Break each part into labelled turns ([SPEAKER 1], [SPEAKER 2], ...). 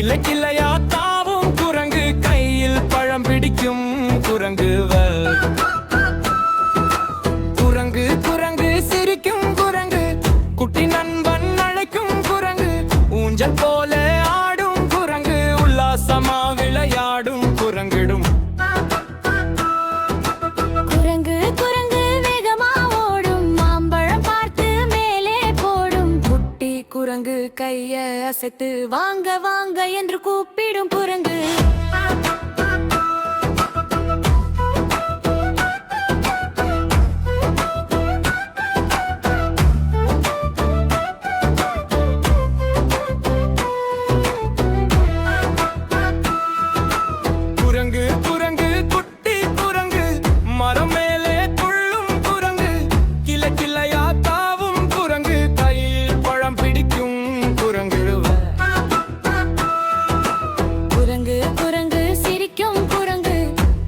[SPEAKER 1] கிளை கிளையா தாவும் குரங்கு, கையில் பழம் பிடிக்கும் குரங்குவல். குரங்கு குரங்கு சிரிக்கும் குரங்கு, குட்டி நண்பன் அழைக்கும் குரங்கு, ஊஞ்சல் போல ஆடும் குரங்கு, உல்லாசமா விளையாடும் குரங்கிடும்.
[SPEAKER 2] குரங்கு குரங்கு வேகமா ஓடும், மாம்பழம் பார்த்து மேலே போடும். குட்டி குரங்கு கைய அசைத்து வாங்க வாங்க என்று கூப்பிடும் குரங்கு.
[SPEAKER 1] குரங்கு குரங்கு குட்டி குரங்கு, மரம் மேலே துள்ளும் குரங்கு, கிளை கிளையா தாவும் குரங்கு, கையில் பழம் பிடிக்கும் குரங்கிடுவ.
[SPEAKER 2] குரங்கு குரங்கு சிரிக்கும் குரங்கு,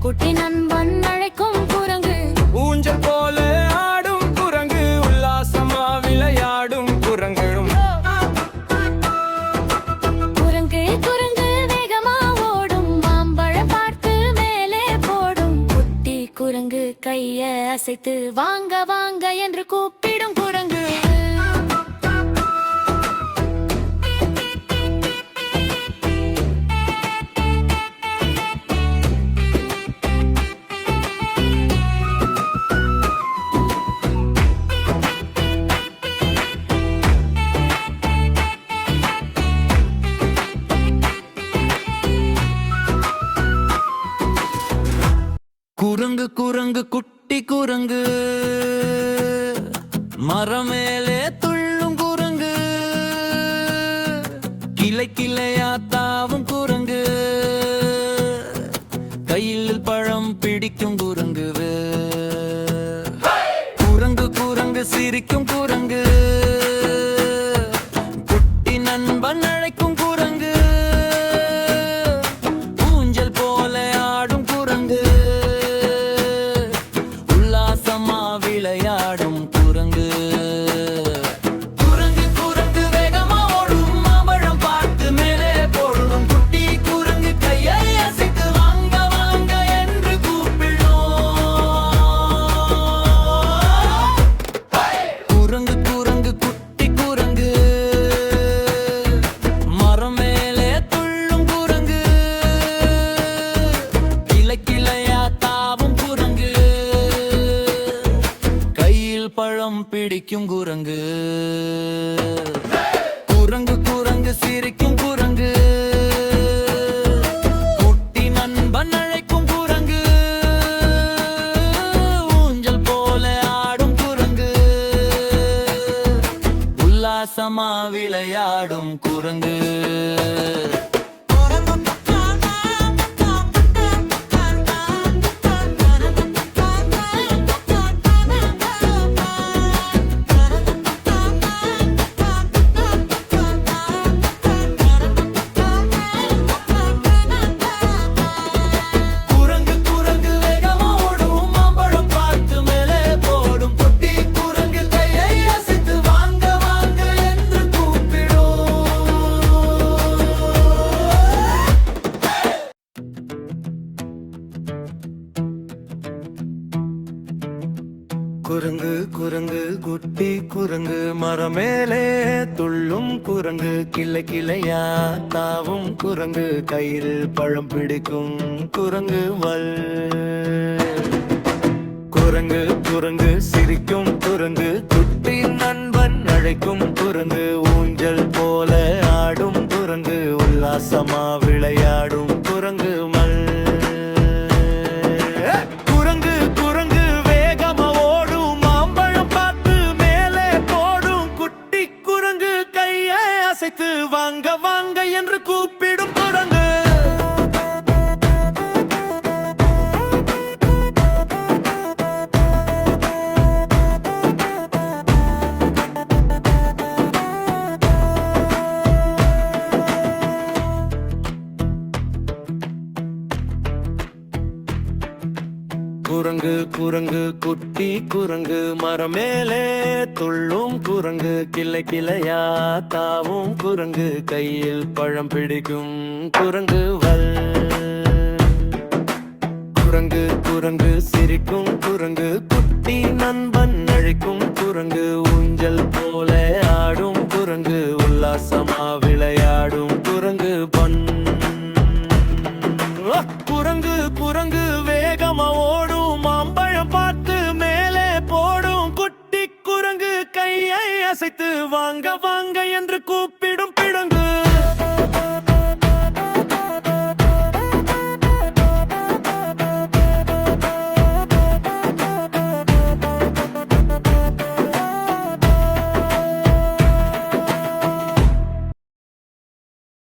[SPEAKER 2] குட்டி நண்பன் அழைக்கும் குரங்கு,
[SPEAKER 1] ஊஞ்சல் போல ஆடும் குரங்கு, உல்லாசமா விளையாடும் குரங்கிடும்.
[SPEAKER 2] குரங்கு குரங்கு வேகமா ஓடும், மாம்பழம் பார்த்து மேலே போடும். குட்டி குரங்கு கைய அசைத்து வாங்க வாங்க என்று கூப்பிடும் குரங்கு.
[SPEAKER 1] குரங்கு குரங்கு குட்டி குரங்கு, மரம் மேலே துள்ளும் குரங்கு, கிளை கிளையா தாவும் குரங்கு, கையில் பழம் பிடிக்கும் குரங்கு. குரங்கு குரங்கு சிரிக்கும் குரங்கு, குட்டி நண்பன் அழைக்கும் குரங்கு, ஊஞ்சல் போல ஆடும் குரங்கு, உல்லாசமா விளையாடும் குரங்கு. குரங்கு குரங்கு வேகமா ஓடும், மாம்பழம் பார்த்து மேலே போடும். குட்டி குரங்கு கையை அசைத்து வாங்க வாங்க என்று கூப்பிடும். குரங்கு குரங்கு குட்டி குரங்கு, மரம் மேலே துள்ளும் குரங்கு, கிளை கிளையா தாவும் குரங்கு, கையில் பழம் பிடிக்கும் குரங்கு. குரங்கு குரங்கு சிரிக்கும் குரங்கு, குட்டி நண்பன் அழைக்கும் குரங்கு, ஊஞ்சல் போல ஆடும் குரங்கு, உல்லாசமா விளையாடும் குரங்கு. குரங்கு குரங்கு வேகமா ஓடும், மாம்பழம் பார்த்து மேலே போடும். குட்டி குரங்கு கையை அசைத்து வாங்க வாங்க என்று கூப்பிடும். குரங்கு குரங்கு குட்டி குரங்கு, மரம் மேலே துள்ளும் குரங்கு, கிளை கிளையா தாவும் குரங்கு, கையில் பழம் பிடிக்கும் குரங்கு வல். குரங்கு குரங்கு சிரிக்கும் குரங்கு, குட்டி நண்பன் அழைக்கும் குரங்கு, ஊஞ்சல் போல ஆடும் குரங்கு, உல்லாசமா விளையாடும் குரங்கு மல். குரங்கு குரங்கு வேகமா ஓடும், மாம்பழம் பார்த்து மேலே போடும். குட்டி குரங்கு கையை அசைத்து வாங்க வாங்க என்று கூப்பிடும் குரங்கு. குரங்கு குரங்கு குட்டி குரங்கு மரமேலே துள்ளும் குரங்கு கிளை கிளையா தாவும் குரங்கு கையில் பழம் பிடிக்கும் குரங்கு வல் குரங்கு குரங்கு சிரிக்கும் குரங்கு குட்டி நண்பன் அழைக்கும் குரங்கு ஊஞ்சல் போல ஆடும் குரங்கு உல்லாசமா விளையாடும் குரங்கு பன் குரங்கு குரங்கு வேகமா ஓடும் மாம்பழம் பார்த்து மேலே போடும் குட்டி குரங்கு கையை அசைத்து வாங்க வாங்க என்று கூப்பிடும்